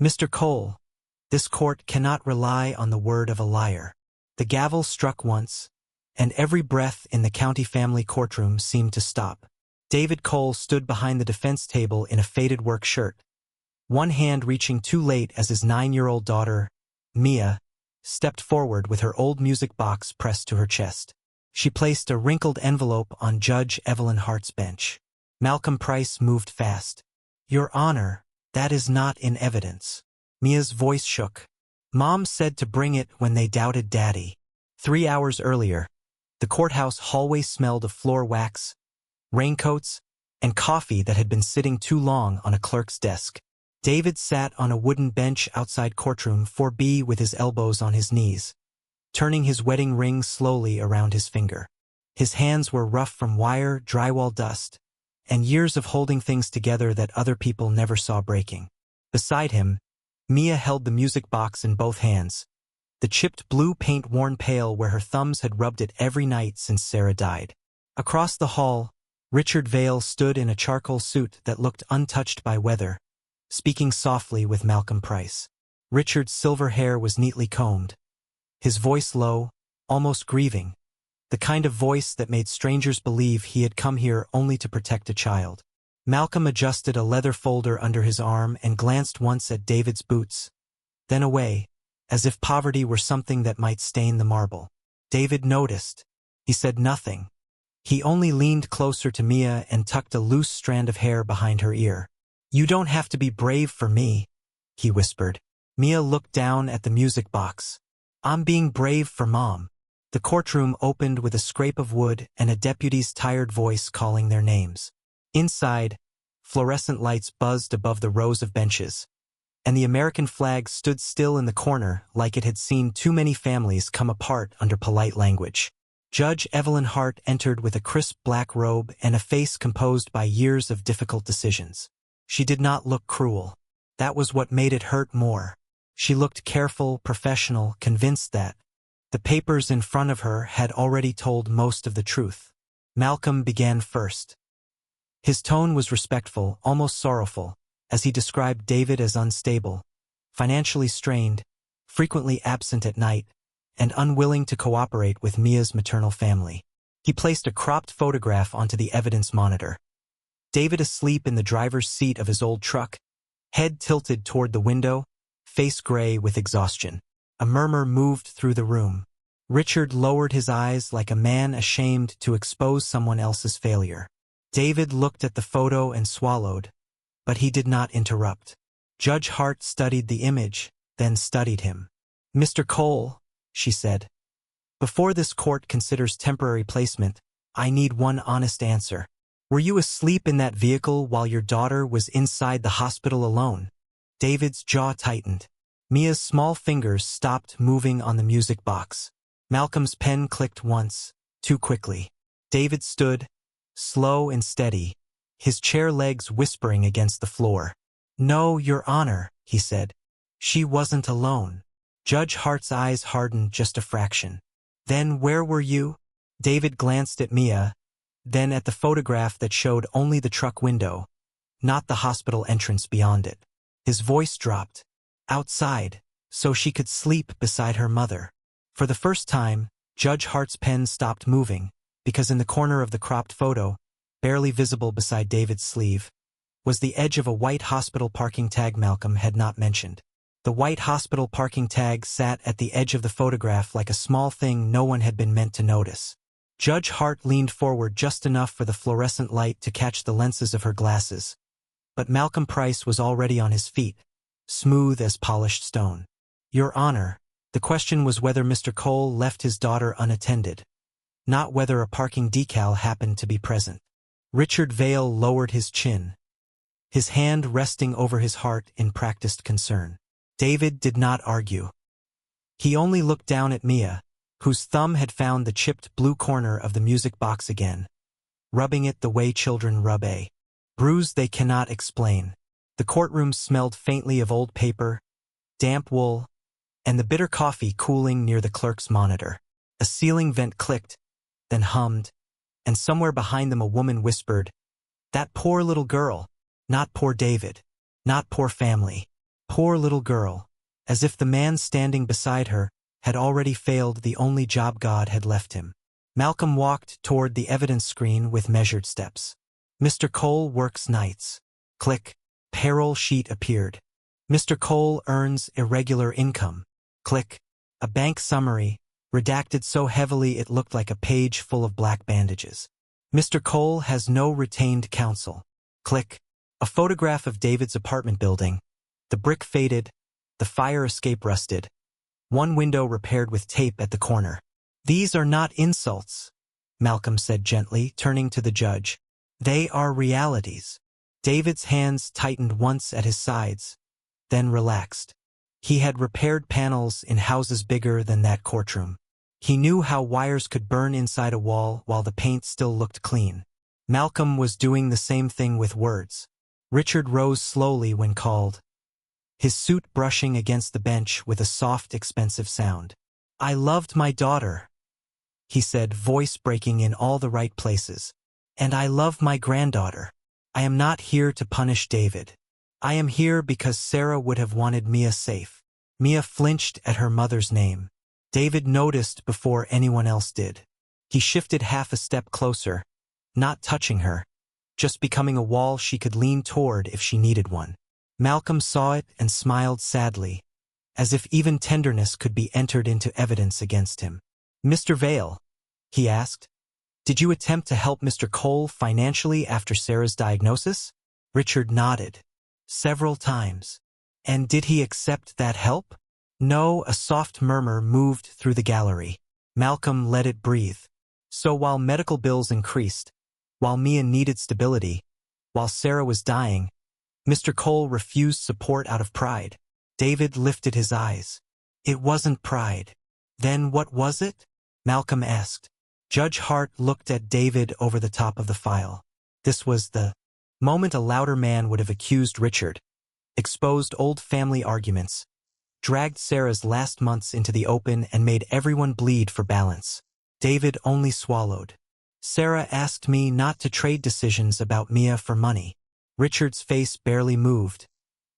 Mr. Cole, this court cannot rely on the word of a liar. The gavel struck once, and every breath in the county family courtroom seemed to stop. David Cole stood behind the defense table in a faded work shirt, one hand reaching too late as his 9-year-old daughter, Mia, stepped forward with her old music box pressed to her chest. She placed a wrinkled envelope on Judge Evelyn Hart's bench. Malcolm Price moved fast. "Your Honor, that is not in evidence." Mia's voice shook. "Mom said to bring it when they doubted Daddy." 3 hours earlier, the courthouse hallway smelled of floor wax, raincoats, and coffee that had been sitting too long on a clerk's desk. David sat on a wooden bench outside courtroom 4B with his elbows on his knees, turning his wedding ring slowly around his finger. His hands were rough from wire, drywall dust, and years of holding things together that other people never saw breaking. Beside him, Mia held the music box in both hands, the chipped blue paint worn pale where her thumbs had rubbed it every night since Sarah died. Across the hall, Richard Vale stood in a charcoal suit that looked untouched by weather, speaking softly with Malcolm Price. Richard's silver hair was neatly combed, his voice low, almost grieving, the kind of voice that made strangers believe he had come here only to protect a child. Malcolm adjusted a leather folder under his arm and glanced once at David's boots, then away, as if poverty were something that might stain the marble. David noticed. He said nothing. He only leaned closer to Mia and tucked a loose strand of hair behind her ear. "You don't have to be brave for me," he whispered. Mia looked down at the music box. "I'm being brave for Mom." The courtroom opened with a scrape of wood and a deputy's tired voice calling their names. Inside, fluorescent lights buzzed above the rows of benches, and the American flag stood still in the corner like it had seen too many families come apart under polite language. Judge Evelyn Hart entered with a crisp black robe and a face composed by years of difficult decisions. She did not look cruel. That was what made it hurt more. She looked careful, professional, convinced that the papers in front of her had already told most of the truth. Malcolm began first. His tone was respectful, almost sorrowful, as he described David as unstable, financially strained, frequently absent at night, and unwilling to cooperate with Mia's maternal family. He placed a cropped photograph onto the evidence monitor. David asleep in the driver's seat of his old truck, head tilted toward the window, face gray with exhaustion. A murmur moved through the room. Richard lowered his eyes like a man ashamed to expose someone else's failure. David looked at the photo and swallowed, but he did not interrupt. Judge Hart studied the image, then studied him. "Mr. Cole," she said, "before this court considers temporary placement, I need one honest answer. Were you asleep in that vehicle while your daughter was inside the hospital alone?" David's jaw tightened. Mia's small fingers stopped moving on the music box. Malcolm's pen clicked once, too quickly. David stood, slow and steady, his chair legs whispering against the floor. "No, Your Honor," he said. "She wasn't alone." Judge Hart's eyes hardened just a fraction. "Then where were you?" David glanced at Mia, then at the photograph that showed only the truck window, not the hospital entrance beyond it. His voice dropped. "Outside, so she could sleep beside her mother." For the first time, Judge Hart's pen stopped moving, because in the corner of the cropped photo, barely visible beside David's sleeve, was the edge of a white hospital parking tag Malcolm had not mentioned. The white hospital parking tag sat at the edge of the photograph like a small thing no one had been meant to notice. Judge Hart leaned forward just enough for the fluorescent light to catch the lenses of her glasses, but Malcolm Price was already on his feet, smooth as polished stone. "Your Honor, the question was whether Mr. Cole left his daughter unattended, not whether a parking decal happened to be present." Richard Vale lowered his chin, his hand resting over his heart in practiced concern. David did not argue. He only looked down at Mia, whose thumb had found the chipped blue corner of the music box again, rubbing it the way children rub a bruise they cannot explain. The courtroom smelled faintly of old paper, damp wool, and the bitter coffee cooling near the clerk's monitor. A ceiling vent clicked, then hummed, and somewhere behind them a woman whispered, "That poor little girl, not poor David, not poor family." Poor little girl. As if the man standing beside her had already failed the only job God had left him. Malcolm walked toward the evidence screen with measured steps. Mr. Cole works nights. Click. Payroll sheet appeared. Mr. Cole earns irregular income. Click. A bank summary, redacted so heavily it looked like a page full of black bandages. Mr. Cole has no retained counsel. Click. A photograph of David's apartment building. The brick faded, the fire escape rusted. One window repaired with tape at the corner. These are not insults, Malcolm said gently, turning to the judge. They are realities. David's hands tightened once at his sides, then relaxed. He had repaired panels in houses bigger than that courtroom. He knew how wires could burn inside a wall while the paint still looked clean. Malcolm was doing the same thing with words. Richard rose slowly when called, his suit brushing against the bench with a soft, expensive sound. I loved my daughter, he said, voice breaking in all the right places. And I love my granddaughter. I am not here to punish David. I am here because Sarah would have wanted Mia safe. Mia flinched at her mother's name. David noticed before anyone else did. He shifted half a step closer, not touching her, just becoming a wall she could lean toward if she needed one. Malcolm saw it and smiled sadly, as if even tenderness could be entered into evidence against him. Mr. Vale, he asked, did you attempt to help Mr. Cole financially after Sarah's diagnosis? Richard nodded. Several times. And did he accept that help? No, a soft murmur moved through the gallery. Malcolm let it breathe. So while medical bills increased, while Mia needed stability, while Sarah was dying, Mr. Cole refused support out of pride. David lifted his eyes. It wasn't pride. Then what was it? Malcolm asked. Judge Hart looked at David over the top of the file. This was the moment a louder man would have accused Richard, exposed old family arguments, dragged Sarah's last months into the open and made everyone bleed for balance. David only swallowed. Sarah asked me not to trade decisions about Mia for money. Richard's face barely moved,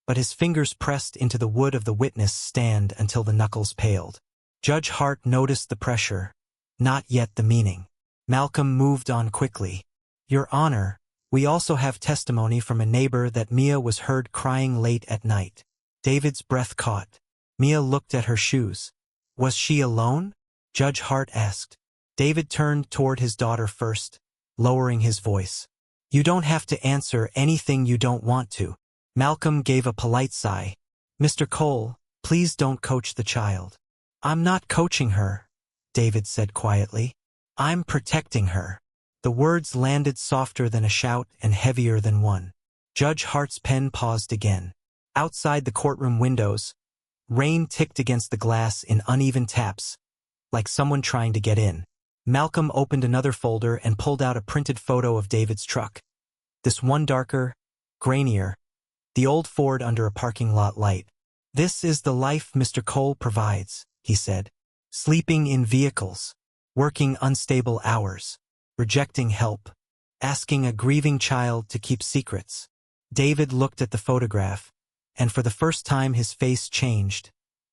but his fingers pressed into the wood of the witness stand until the knuckles paled. Judge Hart noticed the pressure, not yet the meaning. Malcolm moved on quickly. Your Honor, we also have testimony from a neighbor that Mia was heard crying late at night. David's breath caught. Mia looked at her shoes. Was she alone? Judge Hart asked. David turned toward his daughter first, lowering his voice. You don't have to answer anything you don't want to. Malcolm gave a polite sigh. Mr. Cole, please don't coach the child. I'm not coaching her, David said quietly. I'm protecting her. The words landed softer than a shout and heavier than one. Judge Hart's pen paused again. Outside the courtroom windows, rain ticked against the glass in uneven taps, like someone trying to get in. Malcolm opened another folder and pulled out a printed photo of David's truck. This one darker, grainier, the old Ford under a parking lot light. This is the life Mr. Cole provides, he said. Sleeping in vehicles, working unstable hours, rejecting help, asking a grieving child to keep secrets. David looked at the photograph, and for the first time his face changed,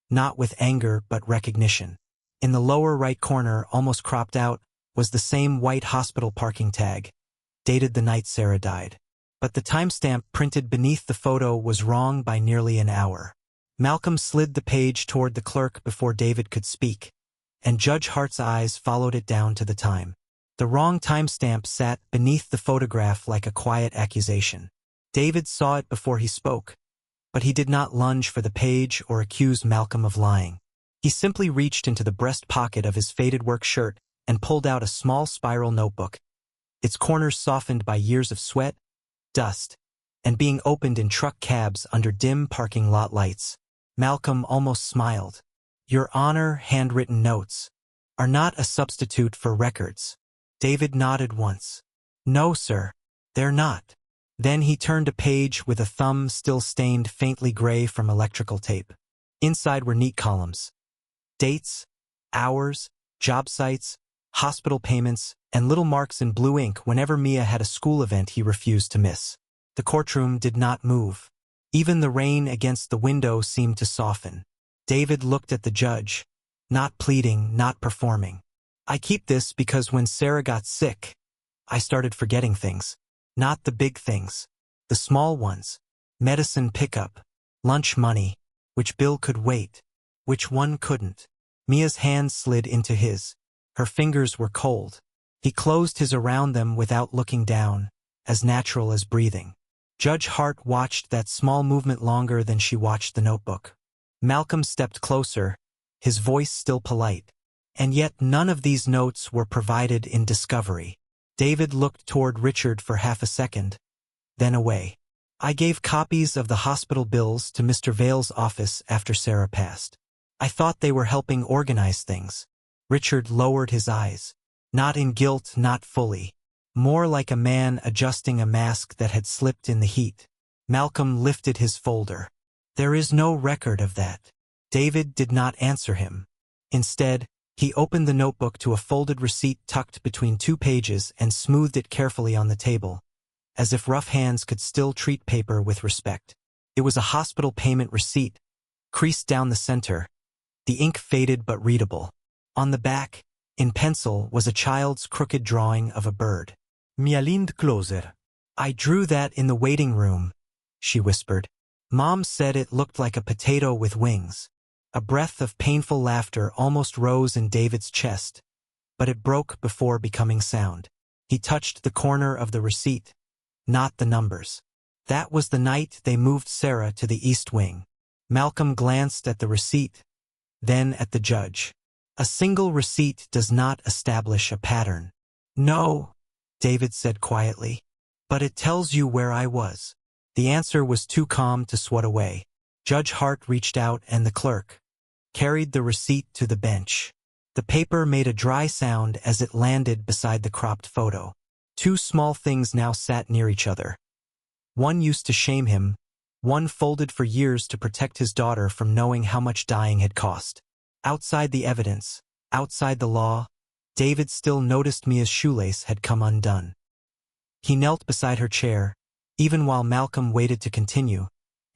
not with anger but recognition. In the lower right corner, almost cropped out, was the same white hospital parking tag, dated the night Sarah died. But the timestamp printed beneath the photo was wrong by nearly an hour. Malcolm slid the page toward the clerk before David could speak, and Judge Hart's eyes followed it down to the time. The wrong timestamp sat beneath the photograph like a quiet accusation. David saw it before he spoke, but he did not lunge for the page or accuse Malcolm of lying. He simply reached into the breast pocket of his faded work shirt and pulled out a small spiral notebook, its corners softened by years of sweat, dust, and being opened in truck cabs under dim parking lot lights. Malcolm almost smiled. Your Honor, handwritten notes are not a substitute for records. David nodded once. No, sir, they're not. Then he turned a page with a thumb still stained faintly gray from electrical tape. Inside were neat columns. Dates, hours, job sites, hospital payments, and little marks in blue ink whenever Mia had a school event he refused to miss. The courtroom did not move. Even the rain against the window seemed to soften. David looked at the judge, not pleading, not performing. I keep this because when Sarah got sick, I started forgetting things. Not the big things. The small ones. Medicine pickup. Lunch money. Which bill could wait? Which one couldn't? Mia's hand slid into his. Her fingers were cold. He closed his around them without looking down, as natural as breathing. Judge Hart watched that small movement longer than she watched the notebook. Malcolm stepped closer, his voice still polite. And yet none of these notes were provided in discovery. David looked toward Richard for half a second, then away. I gave copies of the hospital bills to Mr. Vale's office after Sarah passed. I thought they were helping organize things. Richard lowered his eyes. Not in guilt, not fully. More like a man adjusting a mask that had slipped in the heat. Malcolm lifted his folder. There is no record of that. David did not answer him. Instead, he opened the notebook to a folded receipt tucked between 2 pages and smoothed it carefully on the table, as if rough hands could still treat paper with respect. It was a hospital payment receipt, creased down the center, the ink faded but readable. On the back, in pencil, was a child's crooked drawing of a bird. "Mir leaned closer. I drew that in the waiting room," she whispered. "Mom said it looked like a potato with wings." A breath of painful laughter almost rose in David's chest, but it broke before becoming sound. He touched the corner of the receipt, not the numbers. That was the night they moved Sarah to the East Wing. Malcolm glanced at the receipt, then at the judge. A single receipt does not establish a pattern. "No," David said quietly, "but it tells you where I was." The answer was too calm to swat away. Judge Hart reached out and the clerk carried the receipt to the bench. The paper made a dry sound as it landed beside the cropped photo. 2 small things now sat near each other. One used to shame him, one folded for years to protect his daughter from knowing how much dying had cost. Outside the evidence, outside the law, David still noticed Mia's shoelace had come undone. He knelt beside her chair, even while Malcolm waited to continue,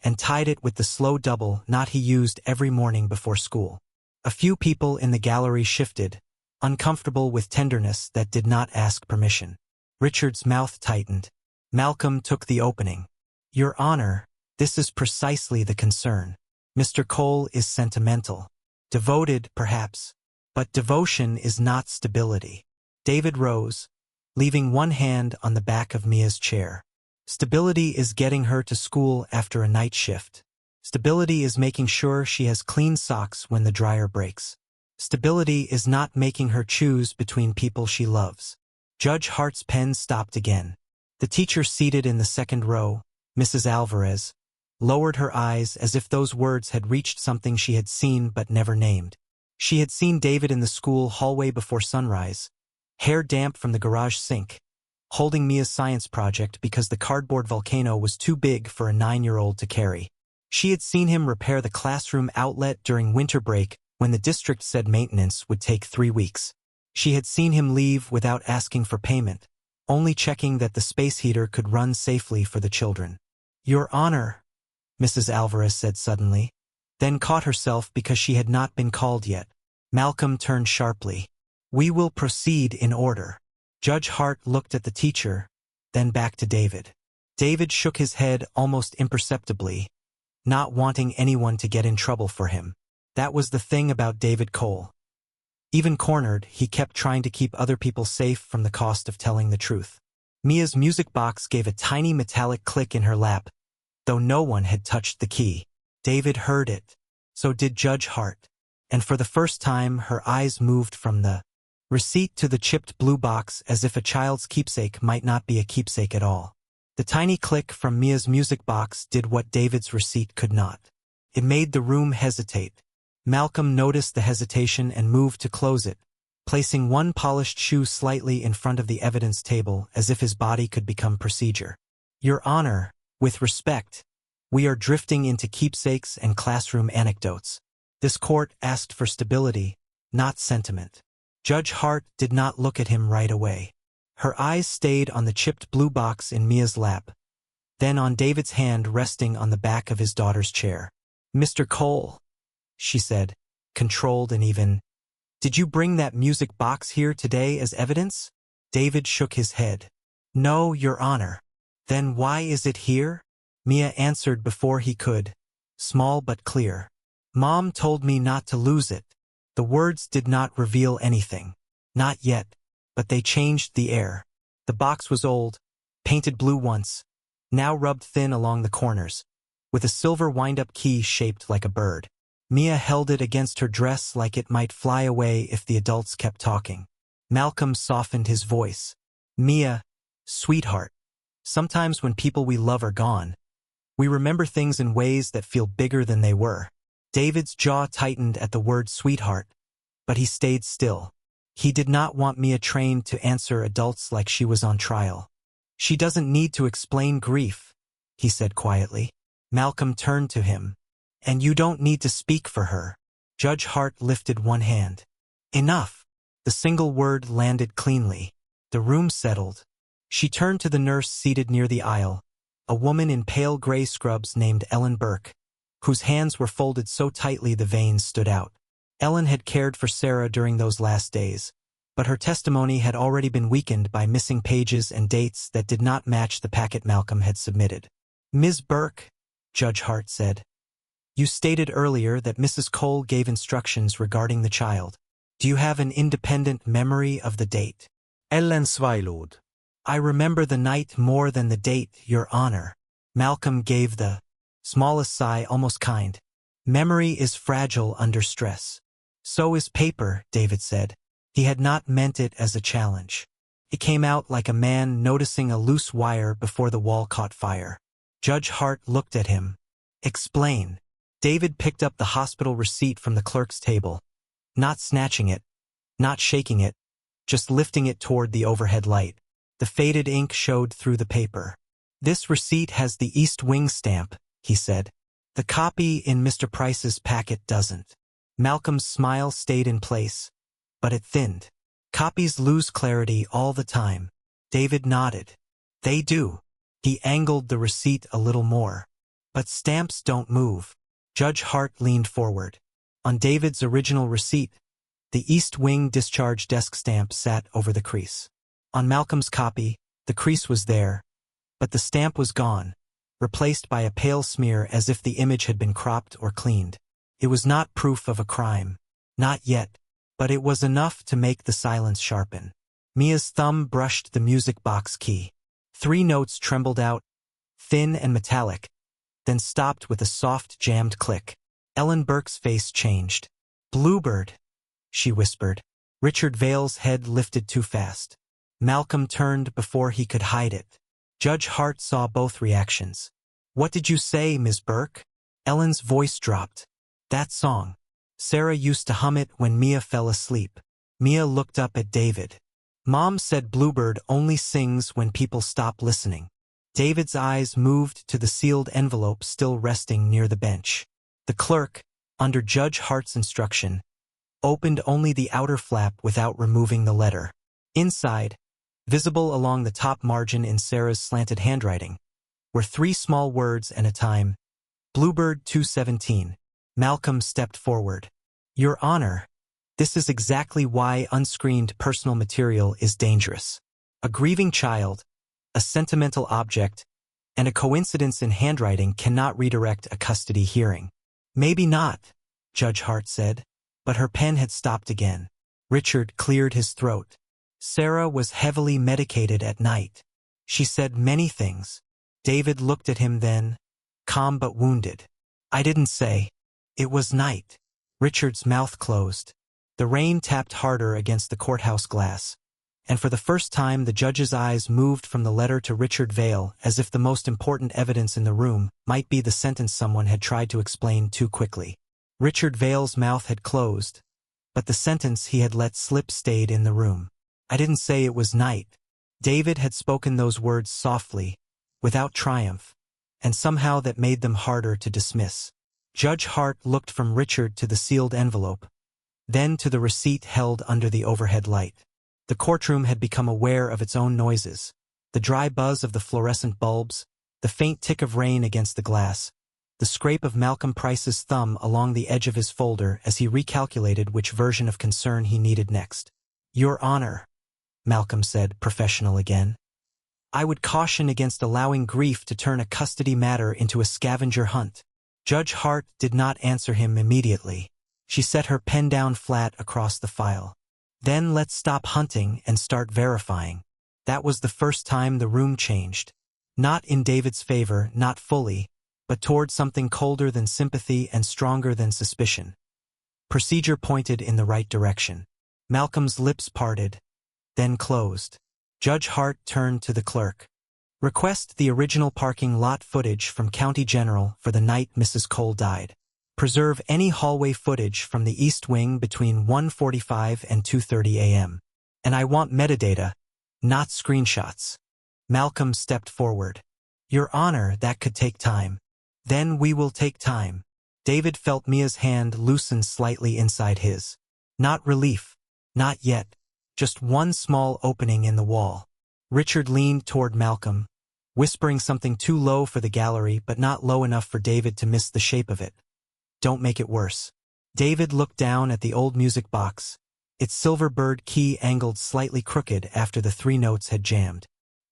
and tied it with the slow double knot he used every morning before school. A few people in the gallery shifted, uncomfortable with tenderness that did not ask permission. Richard's mouth tightened. Malcolm took the opening. "Your Honor, this is precisely the concern. Mr. Cole is sentimental. Devoted, perhaps, but devotion is not stability." David rose, leaving one hand on the back of Mia's chair. Stability is getting her to school after a night shift. Stability is making sure she has clean socks when the dryer breaks. Stability is not making her choose between people she loves. Judge Hart's pen stopped again. The teacher seated in the second row, Mrs. Alvarez, lowered her eyes as if those words had reached something she had seen but never named. She had seen David in the school hallway before sunrise, hair damp from the garage sink, holding Mia's science project because the cardboard volcano was too big for a 9-year-old to carry. She had seen him repair the classroom outlet during winter break when the district said maintenance would take 3 weeks. She had seen him leave without asking for payment, only checking that the space heater could run safely for the children. "Your Honor," Mrs. Alvarez said suddenly, then caught herself because she had not been called yet. Malcolm turned sharply. "We will proceed in order." Judge Hart looked at the teacher, then back to David. David shook his head almost imperceptibly, not wanting anyone to get in trouble for him. That was the thing about David Cole. Even cornered, he kept trying to keep other people safe from the cost of telling the truth. Mia's music box gave a tiny metallic click in her lap, though no one had touched the key. David heard it. So did Judge Hart. And for the first time, her eyes moved from the receipt to the chipped blue box as if a child's keepsake might not be a keepsake at all. The tiny click from Mia's music box did what David's receipt could not. It made the room hesitate. Malcolm noticed the hesitation and moved to close it, placing one polished shoe slightly in front of the evidence table as if his body could become procedure. "Your Honor, with respect, we are drifting into keepsakes and classroom anecdotes. This court asked for stability, not sentiment." Judge Hart did not look at him right away. Her eyes stayed on the chipped blue box in Mia's lap, then on David's hand resting on the back of his daughter's chair. "Mr. Cole," she said, controlled and even, "did you bring that music box here today as evidence?" David shook his head. "No, Your Honor." "Then why is it here?" Mia answered before he could, small but clear. "Mom told me not to lose it." The words did not reveal anything. Not yet, but they changed the air. The box was old, painted blue once, now rubbed thin along the corners, with a silver wind-up key shaped like a bird. Mia held it against her dress like it might fly away if the adults kept talking. Malcolm softened his voice. "Mia, sweetheart, sometimes when people we love are gone, we remember things in ways that feel bigger than they were." David's jaw tightened at the word sweetheart, but he stayed still. He did not want Mia trained to answer adults like she was on trial. "She doesn't need to explain grief," he said quietly. Malcolm turned to him. "And you don't need to speak for her." Judge Hart lifted one hand. "Enough." The single word landed cleanly. The room settled. She turned to the nurse seated near the aisle, a woman in pale gray scrubs named Ellen Burke, whose hands were folded so tightly the veins stood out. Ellen had cared for Sarah during those last days, but her testimony had already been weakened by missing pages and dates that did not match the packet Malcolm had submitted. "Ms. Burke," Judge Hart said, "you stated earlier that Mrs. Cole gave instructions regarding the child. Do you have an independent memory of the date?" Ellen swallowed. "I remember the night more than the date, Your Honor." Malcolm gave the smallest sigh, almost kind. "Memory is fragile under stress." "So is paper," David said. He had not meant it as a challenge. It came out like a man noticing a loose wire before the wall caught fire. Judge Hart looked at him. "Explain." David picked up the hospital receipt from the clerk's table, not snatching it, not shaking it, just lifting it toward the overhead light. The faded ink showed through the paper. "This receipt has the East Wing stamp," he said. "The copy in Mr. Price's packet doesn't." Malcolm's smile stayed in place, but it thinned. "Copies lose clarity all the time." David nodded. "They do." He angled the receipt a little more. "But stamps don't move." Judge Hart leaned forward. On David's original receipt, the East Wing discharge desk stamp sat over the crease. On Malcolm's copy, the crease was there, but the stamp was gone, replaced by a pale smear as if the image had been cropped or cleaned. It was not proof of a crime. Not yet, but it was enough to make the silence sharpen. Mia's thumb brushed the music box key. 3 notes trembled out, thin and metallic, then stopped with a soft, jammed click. Ellen Burke's face changed. "Bluebird," she whispered. Richard Vale's head lifted too fast. Malcolm turned before he could hide it. Judge Hart saw both reactions. "What did you say, Ms. Burke?" Ellen's voice dropped. "That song. Sarah used to hum it when Mia fell asleep." Mia looked up at David. "Mom said Bluebird only sings when people stop listening." David's eyes moved to the sealed envelope still resting near the bench. The clerk, under Judge Hart's instruction, opened only the outer flap without removing the letter. Inside, visible along the top margin in Sarah's slanted handwriting, were 3 small words and a time. "Bluebird 217. Malcolm stepped forward. "Your Honor, this is exactly why unscreened personal material is dangerous. A grieving child, a sentimental object, and a coincidence in handwriting cannot redirect a custody hearing." "Maybe not," Judge Hart said, but her pen had stopped again. Richard cleared his throat. "Sarah was heavily medicated at night. She said many things." David looked at him then, calm but wounded. "I didn't say. It was night." Richard's mouth closed. The rain tapped harder against the courthouse glass, and for the first time the judge's eyes moved from the letter to Richard Vale as if the most important evidence in the room might be the sentence someone had tried to explain too quickly. Richard Vale's mouth had closed, but the sentence he had let slip stayed in the room. "I didn't say it was night." David had spoken those words softly, without triumph, and somehow that made them harder to dismiss. Judge Hart looked from Richard to the sealed envelope, then to the receipt held under the overhead light. The courtroom had become aware of its own noises, the dry buzz of the fluorescent bulbs, The faint tick of rain against the glass, the scrape of Malcolm Price's thumb along the edge of his folder as he recalculated which version of concern he needed next. "Your Honor," Malcolm said, professional again. "I would caution against allowing grief to turn a custody matter into a scavenger hunt." Judge Hart did not answer him immediately. She set her pen down flat across the file. "Then let's stop hunting and start verifying." That was the first time the room changed. Not in David's favor, not fully, but toward something colder than sympathy and stronger than suspicion. Procedure pointed in the right direction. Malcolm's lips parted, then closed. Judge Hart turned to the clerk. "Request the original parking lot footage from County General for the night Mrs. Cole died. Preserve any hallway footage from the East Wing between 1:45 and 2:30 a.m. And I want metadata, not screenshots." Malcolm stepped forward. "Your Honor, that could take time." "Then we will take time." David felt Mia's hand loosen slightly inside his. Not relief. Not yet. Just one small opening in the wall. Richard leaned toward Malcolm, whispering something too low for the gallery but not low enough for David to miss the shape of it. "Don't make it worse." David looked down at the old music box, its silver bird key angled slightly crooked after the 3 notes had jammed.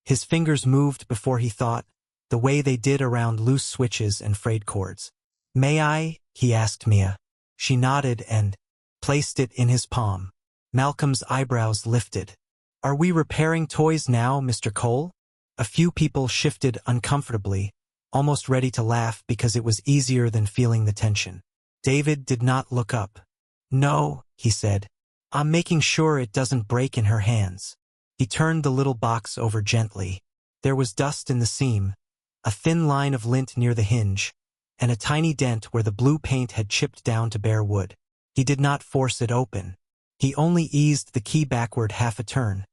His fingers moved before he thought, the way they did around loose switches and frayed cords. "May I?" he asked Mia. She nodded and placed it in his palm. Malcolm's eyebrows lifted. "Are we repairing toys now, Mr. Cole?" A few people shifted uncomfortably, almost ready to laugh because it was easier than feeling the tension. David did not look up. "No," he said. "I'm making sure it doesn't break in her hands." He turned the little box over gently. There was dust in the seam, a thin line of lint near the hinge, and a tiny dent where the blue paint had chipped down to bare wood. He did not force it open. He only eased the key backward half a turn,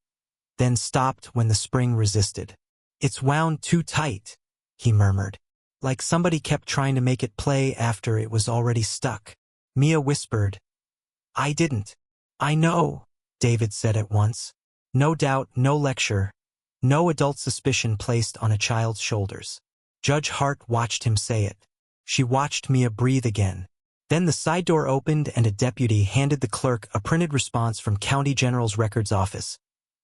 then stopped when the spring resisted. "It's wound too tight," he murmured, like somebody kept trying to make it play after it was already stuck. Mia whispered, "I didn't." "I know," David said at once. No doubt, no lecture, no adult suspicion placed on a child's shoulders. Judge Hart watched him say it. She watched Mia breathe again. Then the side door opened and a deputy handed the clerk a printed response from County General's records office,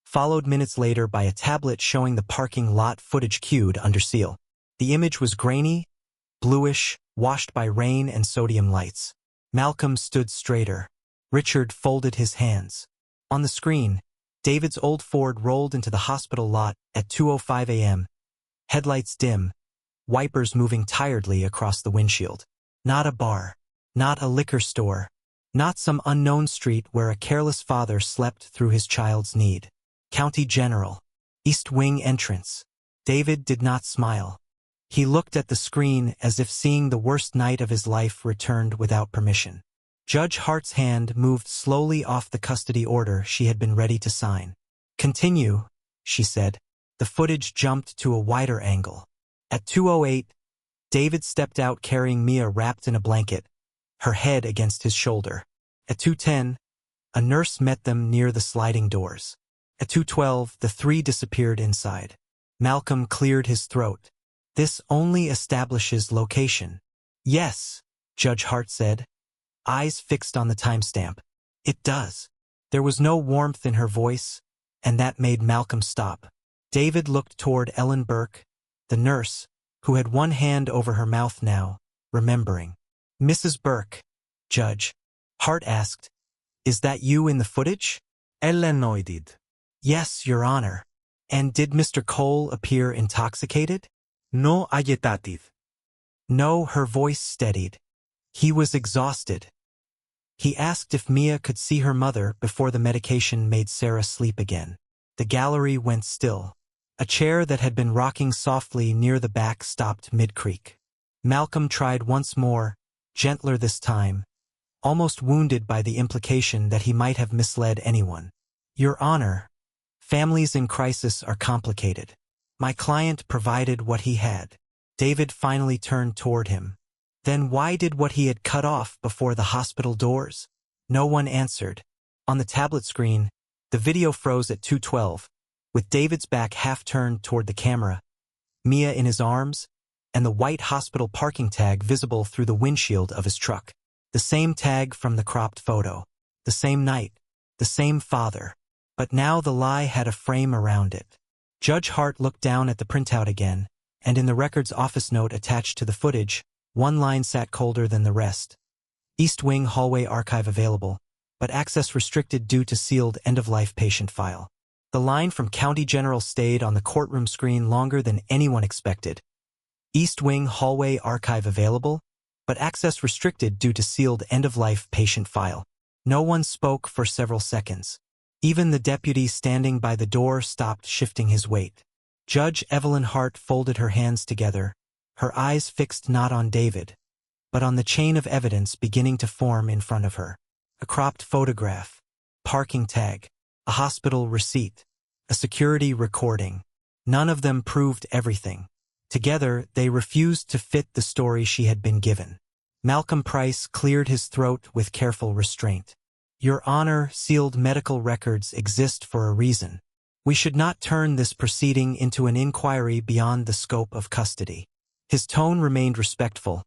followed minutes later by a tablet showing the parking lot footage queued under seal. The image was grainy, bluish, washed by rain and sodium lights. Malcolm stood straighter. Richard folded his hands. On the screen, David's old Ford rolled into the hospital lot at 2:05 a.m., headlights dim, wipers moving tiredly across the windshield. Not a bar, not a liquor store, not some unknown street where a careless father slept through his child's need. County General, East Wing entrance. David did not smile. He looked at the screen as if seeing the worst night of his life returned without permission. Judge Hart's hand moved slowly off the custody order she had been ready to sign. "Continue," she said. The footage jumped to a wider angle. At 2:08, David stepped out carrying Mia wrapped in a blanket, her head against his shoulder. At 2:10, a nurse met them near the sliding doors. At 2:12, the 3 disappeared inside. Malcolm cleared his throat. "This only establishes location." "Yes," Judge Hart said, eyes fixed on the timestamp. "It does." There was no warmth in her voice, and that made Malcolm stop. David looked toward Ellen Burke, the nurse, who had one hand over her mouth now, remembering. "Mrs. Burke," Judge Hart asked, "is that you in the footage?" Ellen nodded. "Yes, Your Honor." "And did Mr. Cole appear intoxicated?" No agitated. No, her voice steadied. He was exhausted. He asked if Mia could see her mother before the medication made Sarah sleep again. The gallery went still. A chair that had been rocking softly near the back stopped mid-creak. Malcolm tried once more, gentler this time, almost wounded by the implication that he might have misled anyone. "Your Honor, families in crisis are complicated. My client provided what he had." David finally turned toward him. Then why did what he had cut off before the hospital doors? No one answered. On the tablet screen, the video froze at 2:12, with David's back half turned toward the camera, Mia in his arms, and the white hospital parking tag visible through the windshield of his truck. The same tag from the cropped photo. The same night. The same father. But now the lie had a frame around it. Judge Hart looked down at the printout again, and in the record's office note attached to the footage, one line sat colder than the rest. East Wing hallway archive available, but access restricted due to sealed end-of-life patient file. The line from County General stayed on the courtroom screen longer than anyone expected. East Wing hallway archive available, but access restricted due to sealed end-of-life patient file. No one spoke for several seconds. Even the deputy standing by the door stopped shifting his weight. Judge Evelyn Hart folded her hands together, her eyes fixed not on David, but on the chain of evidence beginning to form in front of her. A cropped photograph, parking tag, a hospital receipt, a security recording. None of them proved everything. Together, they refused to fit the story she had been given. Malcolm Price cleared his throat with careful restraint. Your Honor, sealed medical records exist for a reason. We should not turn this proceeding into an inquiry beyond the scope of custody. His tone remained respectful,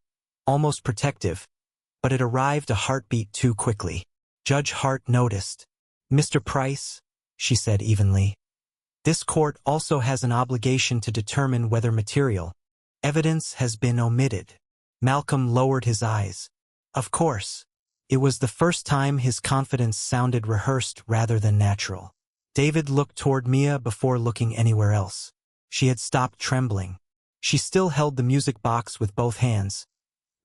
almost protective, but it arrived a heartbeat too quickly. Judge Hart noticed. Mr. Price, she said evenly, this court also has an obligation to determine whether material evidence has been omitted. Malcolm lowered his eyes. Of course. It was the first time his confidence sounded rehearsed rather than natural. David looked toward Mia before looking anywhere else. She had stopped trembling. She still held the music box with both hands,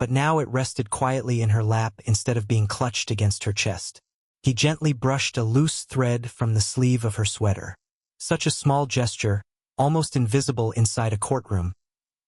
but now it rested quietly in her lap instead of being clutched against her chest. He gently brushed a loose thread from the sleeve of her sweater. Such a small gesture, almost invisible inside a courtroom.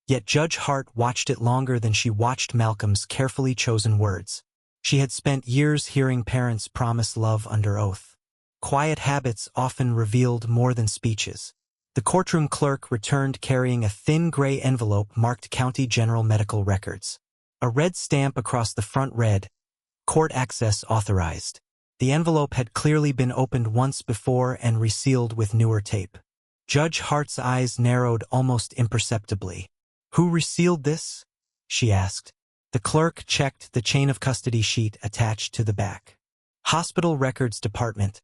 Yet Judge Hart watched it longer than she watched Malcolm's carefully chosen words. She had spent years hearing parents promise love under oath. Quiet habits often revealed more than speeches. The courtroom clerk returned carrying a thin gray envelope marked County General Medical Records. A red stamp across the front read, Court Access Authorized. The envelope had clearly been opened once before and resealed with newer tape. Judge Hart's eyes narrowed almost imperceptibly. Who resealed this? She asked. The clerk checked the chain of custody sheet attached to the back. Hospital Records Department.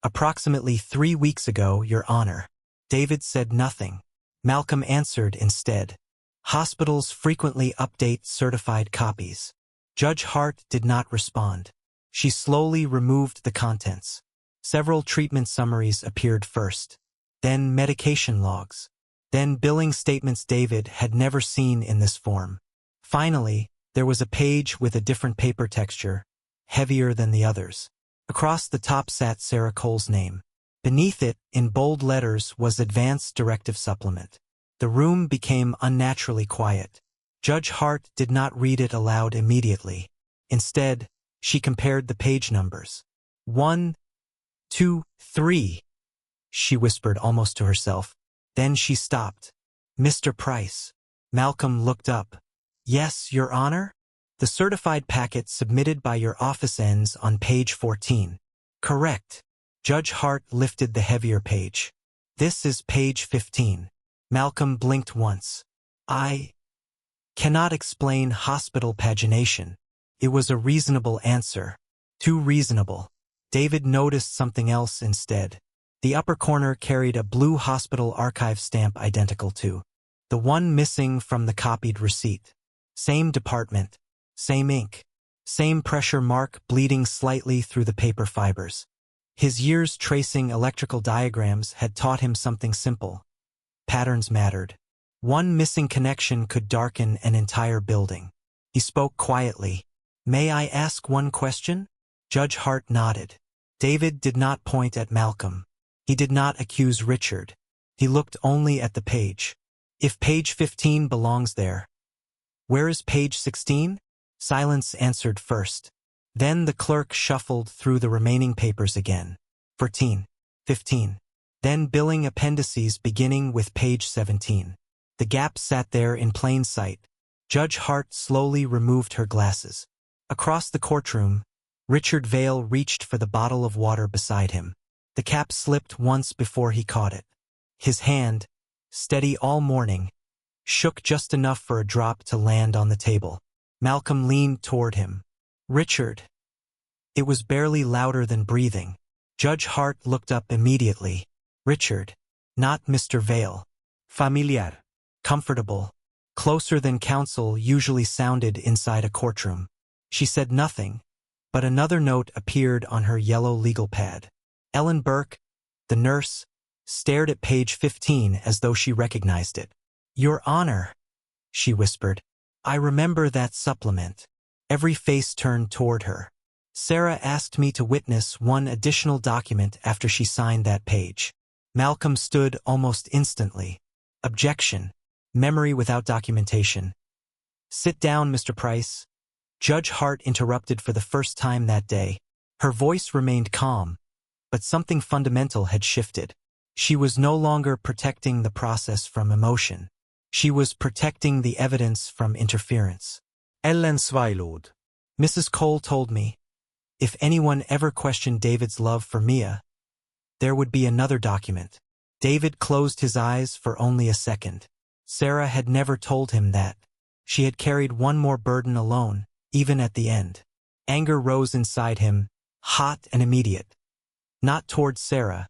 Approximately 3 weeks ago, Your Honor. David said nothing. Malcolm answered instead. Hospitals frequently update certified copies. Judge Hart did not respond. She slowly removed the contents. Several treatment summaries appeared first. Then medication logs. Then billing statements David had never seen in this form. Finally, there was a page with a different paper texture, heavier than the others. Across the top sat Sarah Cole's name. Beneath it, in bold letters, was Advanced Directive Supplement. The room became unnaturally quiet. Judge Hart did not read it aloud immediately. Instead, she compared the page numbers. 1, 2, 3, she whispered almost to herself. Then she stopped. Mr. Price. Malcolm looked up. Yes, Your Honor? The certified packet submitted by your office ends on page 14. Correct. Judge Hart lifted the heavier page. This is page 15. Malcolm blinked once. I cannot explain hospital pagination. It was a reasonable answer. Too reasonable. David noticed something else instead. The upper corner carried a blue hospital archive stamp identical to the one missing from the copied receipt. Same department, same ink, same pressure mark bleeding slightly through the paper fibers. His years tracing electrical diagrams had taught him something simple. Patterns mattered. One missing connection could darken an entire building. He spoke quietly. May I ask one question? Judge Hart nodded. David did not point at Malcolm. He did not accuse Richard. He looked only at the page. If page 15 belongs there, where is page 16? Silence answered first. Then the clerk shuffled through the remaining papers again. 14, 15. Then billing appendices beginning with page 17. The gap sat there in plain sight. Judge Hart slowly removed her glasses. Across the courtroom, Richard Vale reached for the bottle of water beside him. The cap slipped once before he caught it. His hand, steady all morning, shook just enough for a drop to land on the table. Malcolm leaned toward him. "Richard." It was barely louder than breathing. Judge Hart looked up immediately. "Richard. Not Mr. Vale." Familiar. Comfortable. Closer than counsel usually sounded inside a courtroom. She said nothing, but another note appeared on her yellow legal pad. Ellen Burke, the nurse, stared at page 15 as though she recognized it. "Your Honor," she whispered. "I remember that supplement." Every face turned toward her. "Sarah asked me to witness one additional document after she signed that page." Malcolm stood almost instantly. "Objection. Memory without documentation." "Sit down, Mr. Price." Judge Hart interrupted for the first time that day. Her voice remained calm, but something fundamental had shifted. She was no longer protecting the process from emotion. She was protecting the evidence from interference. Ellen Svailod. "Mrs. Cole told me, if anyone ever questioned David's love for Mia, there would be another document." David closed his eyes for only a second. Sarah had never told him that. She had carried one more burden alone, even at the end. Anger rose inside him, hot and immediate. Not toward Sarah,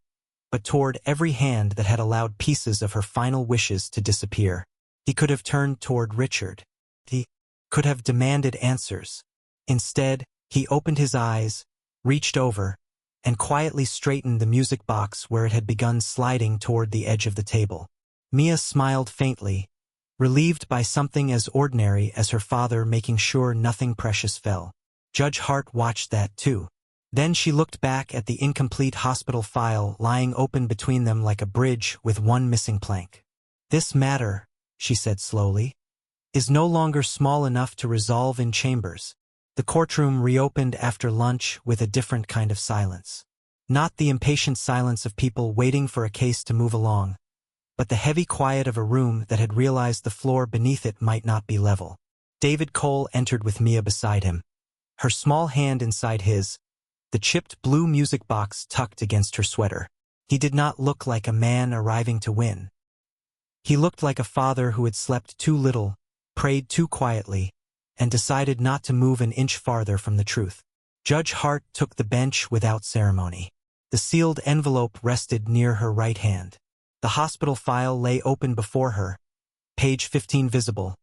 but toward every hand that had allowed pieces of her final wishes to disappear. He could have turned toward Richard. He could have demanded answers. Instead, he opened his eyes, reached over, and quietly straightened the music box where it had begun sliding toward the edge of the table. Mia smiled faintly, relieved by something as ordinary as her father making sure nothing precious fell. Judge Hart watched that too. Then she looked back at the incomplete hospital file lying open between them like a bridge with one missing plank. "This matter," she said slowly, "is no longer small enough to resolve in chambers." The courtroom reopened after lunch with a different kind of silence. Not the impatient silence of people waiting for a case to move along, but the heavy quiet of a room that had realized the floor beneath it might not be level. David Cole entered with Mia beside him, her small hand inside his, the chipped blue music box tucked against her sweater. He did not look like a man arriving to win. He looked like a father who had slept too little, prayed too quietly, and decided not to move an inch farther from the truth. Judge Hart took the bench without ceremony. The sealed envelope rested near her right hand. The hospital file lay open before her, page 15 visible,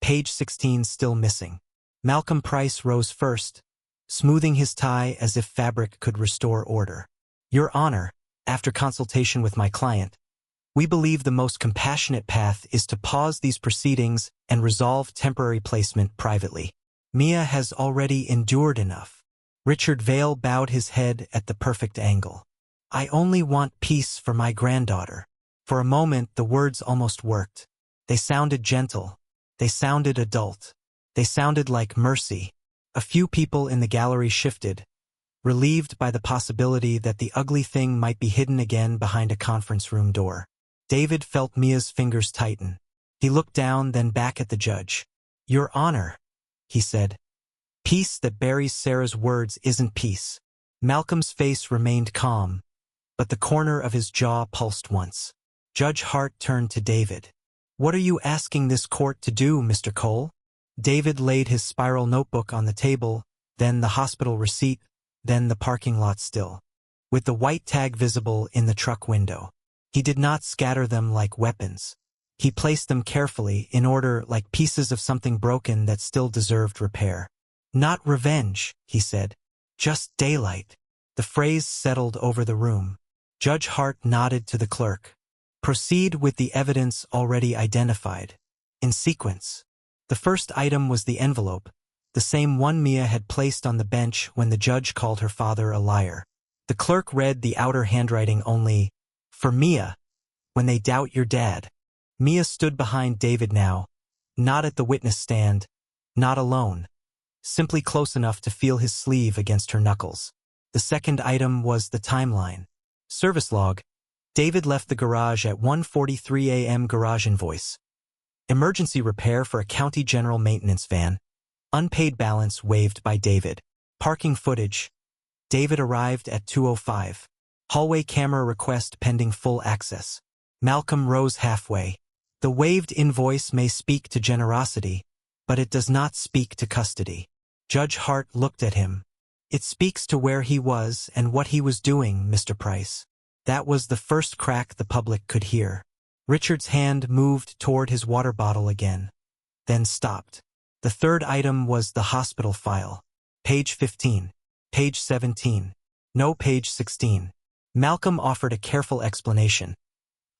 page 16 still missing. Malcolm Price rose first, smoothing his tie as if fabric could restore order. "Your Honor, after consultation with my client, we believe the most compassionate path is to pause these proceedings and resolve temporary placement privately. Mia has already endured enough." Richard Vale bowed his head at the perfect angle. "I only want peace for my granddaughter." For a moment, the words almost worked. They sounded gentle. They sounded adult. They sounded like mercy. A few people in the gallery shifted, relieved by the possibility that the ugly thing might be hidden again behind a conference room door. David felt Mia's fingers tighten. He looked down, then back at the judge. "Your Honor," he said. "Peace that buries Sarah's words isn't peace." Malcolm's face remained calm, but the corner of his jaw pulsed once. Judge Hart turned to David. "What are you asking this court to do, Mr. Cole?" David laid his spiral notebook on the table, then the hospital receipt, then the parking lot still, with the white tag visible in the truck window. He did not scatter them like weapons. He placed them carefully in order like pieces of something broken that still deserved repair. "Not revenge," he said. "Just daylight." The phrase settled over the room. Judge Hart nodded to the clerk. "Proceed with the evidence already identified. In sequence." The first item was the envelope, the same one Mia had placed on the bench when the judge called her father a liar. The clerk read the outer handwriting only, "For Mia, when they doubt your dad." Mia stood behind David now, not at the witness stand, not alone, simply close enough to feel his sleeve against her knuckles. The second item was the timeline. Service log. David left the garage at 1:43 a.m. Garage invoice. Emergency repair for a county general maintenance van. Unpaid balance waived by David. Parking footage. David arrived at 2:05. Hallway camera request pending full access. Malcolm rose halfway. The waived invoice may speak to generosity, but it does not speak to custody. Judge Hart looked at him. It speaks to where he was and what he was doing, Mr. Price. That was the first crack the public could hear. Richard's hand moved toward his water bottle again, then stopped. The third item was the hospital file. Page 15. Page 17. No, page 16. Malcolm offered a careful explanation.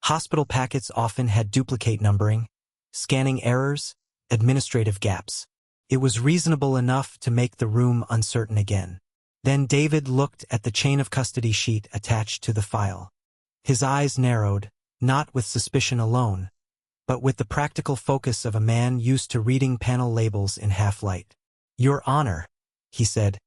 Hospital packets often had duplicate numbering, scanning errors, administrative gaps. It was reasonable enough to make the room uncertain again. Then David looked at the chain of custody sheet attached to the file. His eyes narrowed, not with suspicion alone, but with the practical focus of a man used to reading panel labels in half-light. "Your Honor," he said,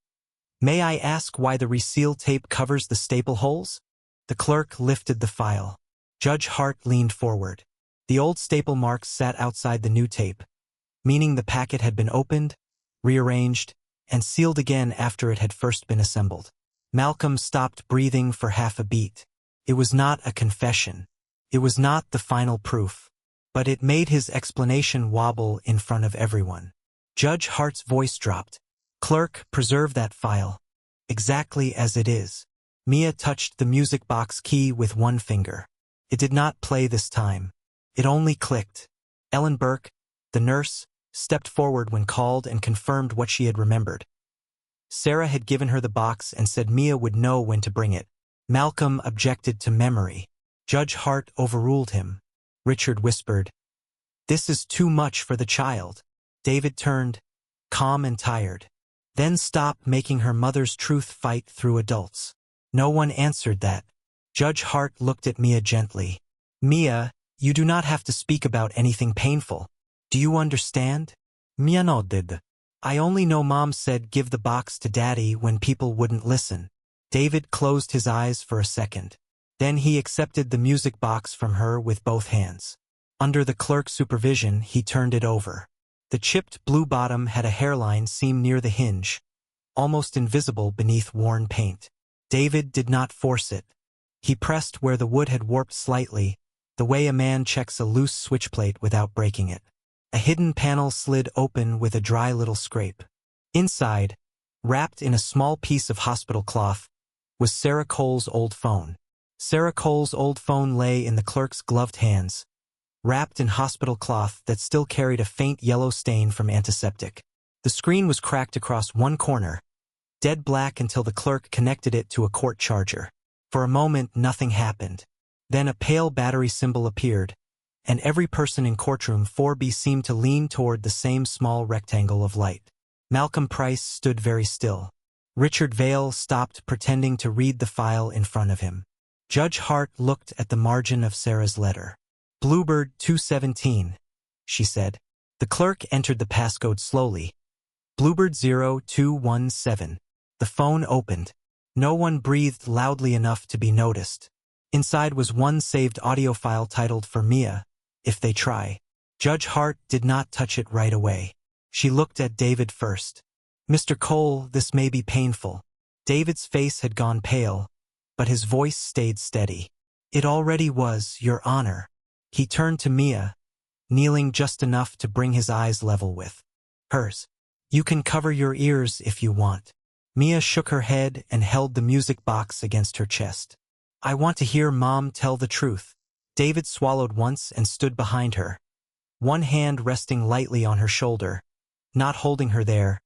"may I ask why the reseal tape covers the staple holes?" The clerk lifted the file. Judge Hart leaned forward. The old staple marks sat outside the new tape, meaning the packet had been opened, rearranged, and sealed again after it had first been assembled. Malcolm stopped breathing for half a beat. It was not a confession. It was not the final proof. But it made his explanation wobble in front of everyone. Judge Hart's voice dropped. "Clerk, preserve that file. Exactly as it is." Mia touched the music box key with one finger. It did not play this time. It only clicked. Ellen Burke, the nurse, stepped forward when called and confirmed what she had remembered. Sarah had given her the box and said Mia would know when to bring it. Malcolm objected to memory. Judge Hart overruled him. Richard whispered, "This is too much for the child." David turned, calm and tired. "Then stop making her mother's truth fight through adults." No one answered that. Judge Hart looked at Mia gently. "Mia, you do not have to speak about anything painful. Do you understand?" Mia nodded. "I only know Mom said give the box to Daddy when people wouldn't listen." David closed his eyes for a second. Then he accepted the music box from her with both hands. Under the clerk's supervision, he turned it over. The chipped blue bottom had a hairline seam near the hinge, almost invisible beneath worn paint. David did not force it. He pressed where the wood had warped slightly, the way a man checks a loose switch plate without breaking it. A hidden panel slid open with a dry little scrape. Inside, wrapped in a small piece of hospital cloth, was Sarah Cole's old phone. Sarah Cole's old phone lay in the clerk's gloved hands, wrapped in hospital cloth that still carried a faint yellow stain from antiseptic. The screen was cracked across one corner, dead black until the clerk connected it to a court charger. For a moment, nothing happened. Then a pale battery symbol appeared, and every person in courtroom 4B seemed to lean toward the same small rectangle of light. Malcolm Price stood very still. Richard Vale stopped pretending to read the file in front of him. Judge Hart looked at the margin of Sarah's letter. "Bluebird 217, she said. The clerk entered the passcode slowly. "Bluebird 0217. The phone opened. No one breathed loudly enough to be noticed. Inside was one saved audio file titled "For Mia, If They Try." Judge Hart did not touch it right away. She looked at David first. "Mr. Cole, this may be painful." David's face had gone pale, but his voice stayed steady. "It already was, Your Honor." He turned to Mia, kneeling just enough to bring his eyes level with hers. "You can cover your ears if you want." Mia shook her head and held the music box against her chest. "I want to hear Mom tell the truth." David swallowed once and stood behind her, one hand resting lightly on her shoulder, not holding her there,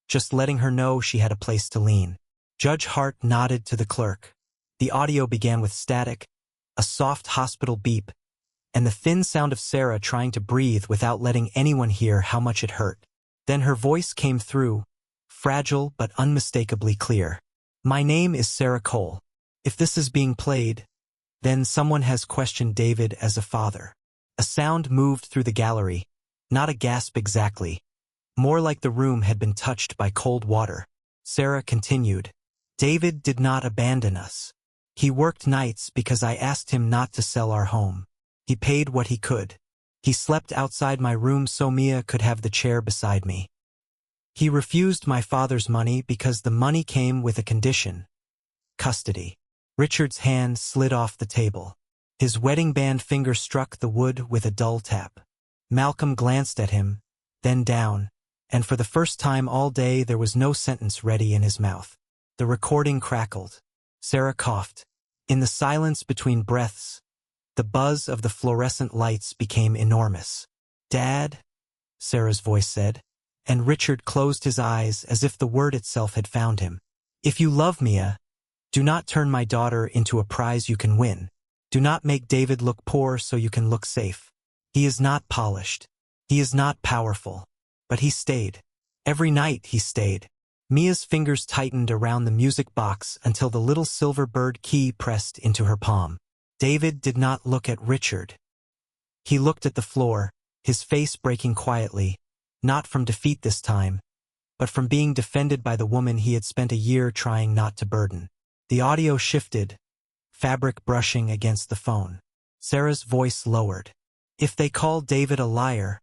just letting her know she had a place to lean. Judge Hart nodded to the clerk. The audio began with static, a soft hospital beep, and the thin sound of Sarah trying to breathe without letting anyone hear how much it hurt. Then her voice came through, fragile but unmistakably clear. "My name is Sarah Cole. If this is being played, then someone has questioned David as a father." A sound moved through the gallery, not a gasp exactly, more like the room had been touched by cold water. Sarah continued, "David did not abandon us. He worked nights because I asked him not to sell our home. He paid what he could. He slept outside my room so Mia could have the chair beside me. He refused my father's money because the money came with a condition: custody." Richard's hand slid off the table. His wedding band finger struck the wood with a dull tap. Malcolm glanced at him, then down, and for the first time all day there was no sentence ready in his mouth. The recording crackled. Sarah coughed. In the silence between breaths, the buzz of the fluorescent lights became enormous. "Dad," Sarah's voice said, and Richard closed his eyes as if the word itself had found him. "If you love Mia, do not turn my daughter into a prize you can win. Do not make David look poor so you can look safe. He is not polished. He is not powerful. But he stayed. Every night he stayed." Mia's fingers tightened around the music box until the little silver bird key pressed into her palm. David did not look at Richard. He looked at the floor, his face breaking quietly, not from defeat this time, but from being defended by the woman he had spent a year trying not to burden. The audio shifted, fabric brushing against the phone. Sarah's voice lowered. "If they call David a liar,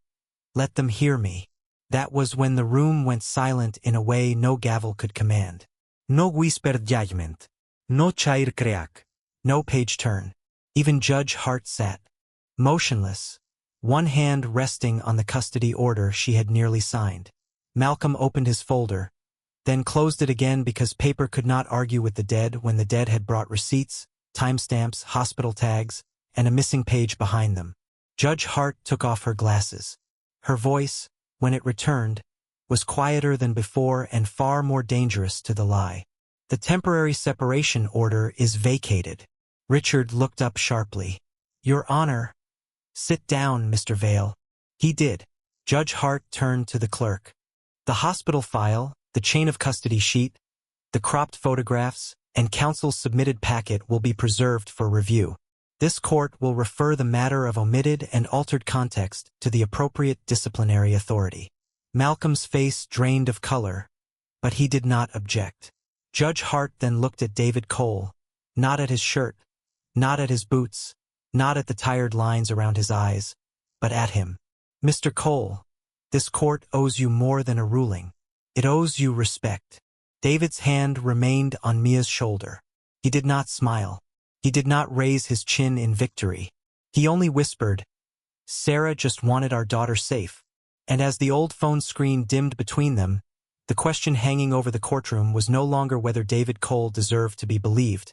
let them hear me." That was when the room went silent in a way no gavel could command. No whispered judgment. No chair crack. No page turn. Even Judge Hart sat, motionless, one hand resting on the custody order she had nearly signed. Malcolm opened his folder, then closed it again because paper could not argue with the dead when the dead had brought receipts, timestamps, hospital tags, and a missing page behind them. Judge Hart took off her glasses. Her voice, when it returned, was quieter than before and far more dangerous to the lie. "The temporary separation order is vacated." Richard looked up sharply. "Your Honor." "Sit down, Mr. Vale." He did. Judge Hart turned to the clerk. "The hospital file, the chain of custody sheet, the cropped photographs, and counsel's submitted packet will be preserved for review. This court will refer the matter of omitted and altered context to the appropriate disciplinary authority." Malcolm's face drained of color, but he did not object. Judge Hart then looked at David Cole, not at his shirt, not at his boots, not at the tired lines around his eyes, but at him. "Mr. Cole, this court owes you more than a ruling. It owes you respect." David's hand remained on Mia's shoulder. He did not smile. He did not raise his chin in victory. He only whispered, "Sarah just wanted our daughter safe." And as the old phone screen dimmed between them, the question hanging over the courtroom was no longer whether David Cole deserved to be believed,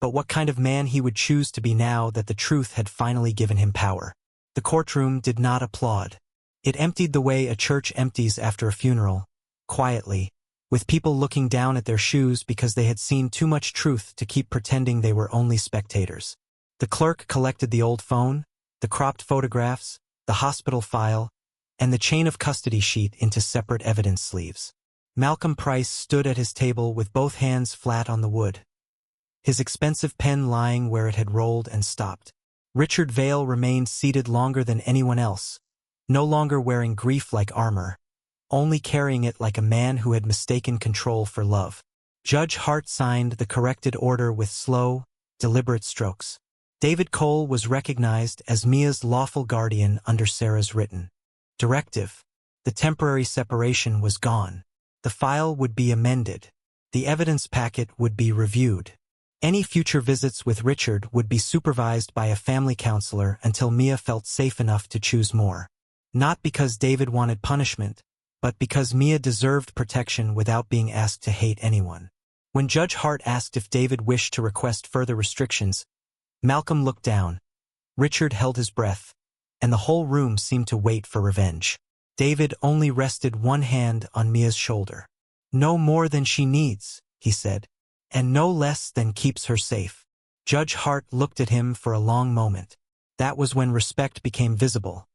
but what kind of man he would choose to be now that the truth had finally given him power. The courtroom did not applaud. It emptied the way a church empties after a funeral, quietly, with people looking down at their shoes because they had seen too much truth to keep pretending they were only spectators. The clerk collected the old phone, the cropped photographs, the hospital file, and the chain of custody sheet into separate evidence sleeves. Malcolm Price stood at his table with both hands flat on the wood, his expensive pen lying where it had rolled and stopped. Richard Vale remained seated longer than anyone else, no longer wearing grief like armor, only carrying it like a man who had mistaken control for love. Judge Hart signed the corrected order with slow, deliberate strokes. David Cole was recognized as Mia's lawful guardian under Sarah's written directive. The temporary separation was gone. The file would be amended. The evidence packet would be reviewed. Any future visits with Richard would be supervised by a family counselor until Mia felt safe enough to choose more. Not because David wanted punishment, but because Mia deserved protection without being asked to hate anyone. When Judge Hart asked if David wished to request further restrictions, Malcolm looked down. Richard held his breath, and the whole room seemed to wait for revenge. David only rested one hand on Mia's shoulder. "No more than she needs," he said, "and no less than keeps her safe." Judge Hart looked at him for a long moment. That was when respect became visible.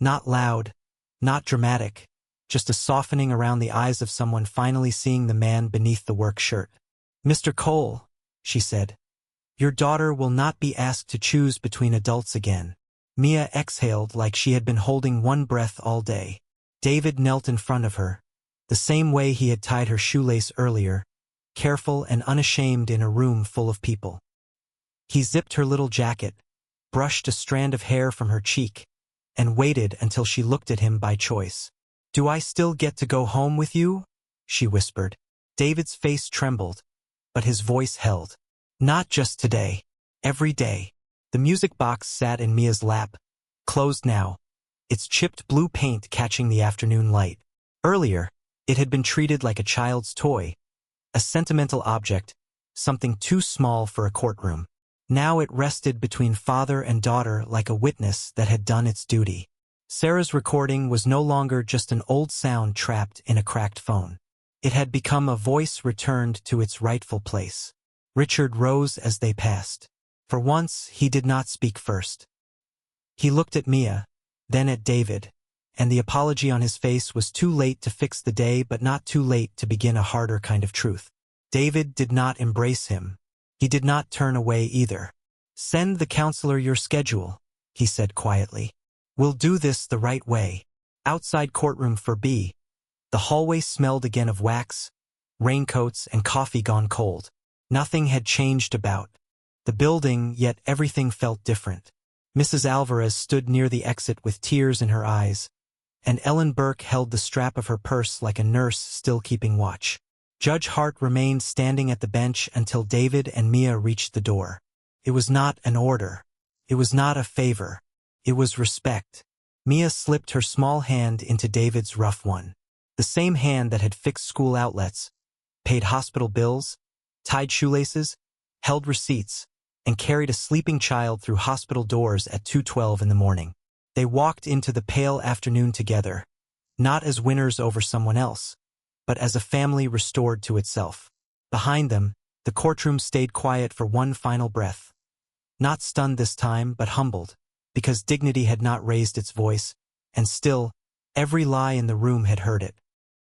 Not loud, not dramatic, just a softening around the eyes of someone finally seeing the man beneath the work shirt. "Mr. Cole," she said, "your daughter will not be asked to choose between adults again." Mia exhaled like she had been holding one breath all day. David knelt in front of her, the same way he had tied her shoelace earlier, careful and unashamed in a room full of people. He zipped her little jacket, brushed a strand of hair from her cheek, and waited until she looked at him by choice. "Do I still get to go home with you?" she whispered. David's face trembled, but his voice held. "Not just today. Every day. The music box sat in Mia's lap, closed now, its chipped blue paint catching the afternoon light. Earlier, it had been treated like a child's toy, a sentimental object, something too small for a courtroom. Now it rested between father and daughter like a witness that had done its duty. Sarah's recording was no longer just an old sound trapped in a cracked phone. It had become a voice returned to its rightful place. Richard rose as they passed. For once, he did not speak first. He looked at Mia, then at David, and the apology on his face was too late to fix the day but not too late to begin a harder kind of truth. David did not embrace him. He did not turn away either. "Send the counselor your schedule," he said quietly. "We'll do this the right way." Outside courtroom for B. The hallway smelled again of wax, raincoats, and coffee gone cold. Nothing had changed about the building, yet everything felt different. Mrs. Alvarez stood near the exit with tears in her eyes, and Ellen Burke held the strap of her purse like a nurse still keeping watch. Judge Hart remained standing at the bench until David and Mia reached the door. It was not an order. It was not a favor. It was respect. Mia slipped her small hand into David's rough one. The same hand that had fixed school outlets, paid hospital bills, tied shoelaces, held receipts, and carried a sleeping child through hospital doors at 2:12 in the morning. They walked into the pale afternoon together, not as winners over someone else, but as a family restored to itself. Behind them, the courtroom stayed quiet for one final breath. Not stunned this time, but humbled, because dignity had not raised its voice, and still, every lie in the room had heard it.